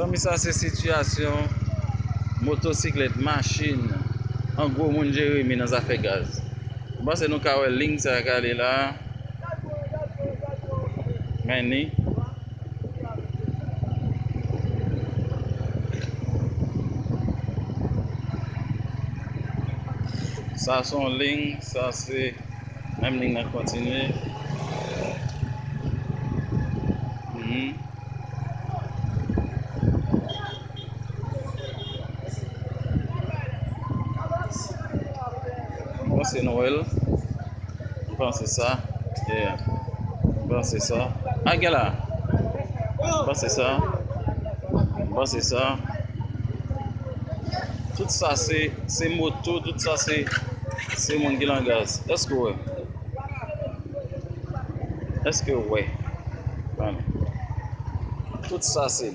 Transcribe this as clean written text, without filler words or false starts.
Zami sa se situasyon motosiklet, machin, an gwo moun Jeremy nan zafè gaz. Ba se nou ka wè ling sa kale la. Meni. Sa son ling, sa se même ling nan kontinue. Bon, c'est Noël. Bon, c'est ça. Yeah. Bon, c'est ça. Ah, gala. Bon, c'est ça. Bon, c'est ça. Tout ça, c'est moto. Tout ça, c'est mon qui en gaz. Est-ce que ouais? Est-ce que ouais? Voilà. Tout ça, c'est